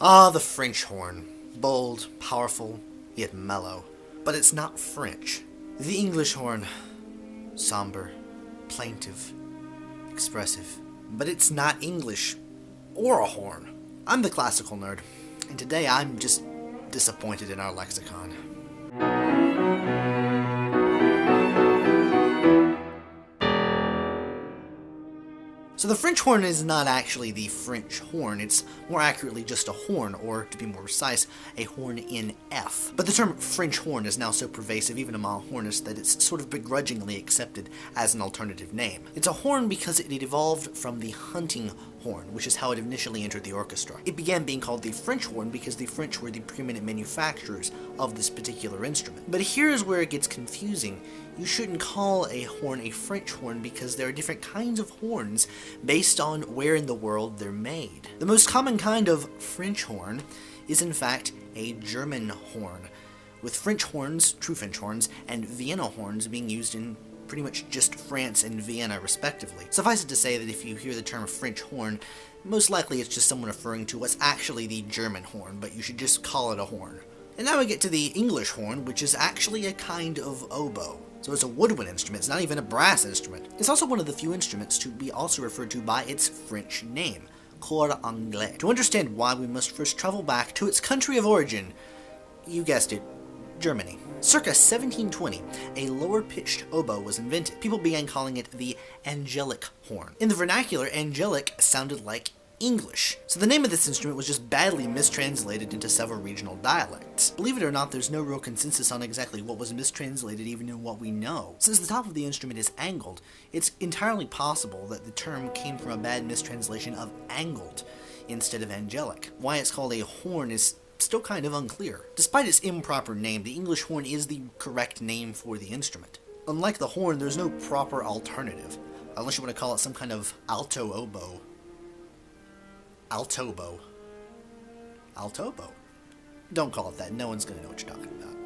Ah, the French horn. Bold, powerful, yet mellow. But it's not French. The English horn. Somber, plaintive, expressive. But it's not English or a horn. I'm the classical nerd, and today I'm just disappointed in our lexicon. So the French horn is not actually the French horn, it's more accurately just a horn, or to be more precise, a horn in F. But the term French horn is now so pervasive, even among hornists, that it's sort of begrudgingly accepted as an alternative name. It's a horn because it evolved from the hunting horn, which is how it initially entered the orchestra. It began being called the French horn because the French were the preeminent manufacturers of this particular instrument. But here's where it gets confusing. You shouldn't call a horn a French horn because there are different kinds of horns based on where in the world they're made. The most common kind of French horn is in fact a German horn, with French horns, true French horns, and Vienna horns being used in pretty much just France and Vienna respectively. Suffice it to say that if you hear the term French horn, most likely it's just someone referring to what's actually the German horn, but you should just call it a horn. And now we get to the English horn, which is actually a kind of oboe. So it's a woodwind instrument, it's not even a brass instrument. It's also one of the few instruments to be also referred to by its French name, corde anglais. To understand why, we must first travel back to its country of origin. You guessed it, Germany. Circa 1720, a lower-pitched oboe was invented. People began calling it the angelic horn. In the vernacular, angelic sounded like English, so the name of this instrument was just badly mistranslated into several regional dialects. Believe it or not, there's no real consensus on exactly what was mistranslated, even in what we know. Since the top of the instrument is angled, it's entirely possible that the term came from a bad mistranslation of angled instead of angelic. Why it's called a horn is still kind of unclear. Despite its improper name, the English horn is the correct name for the instrument. Unlike the horn, there's no proper alternative, unless you want to call it some kind of alto oboe. Altobo. Altobo. Don't call it that, no one's gonna know what you're talking about.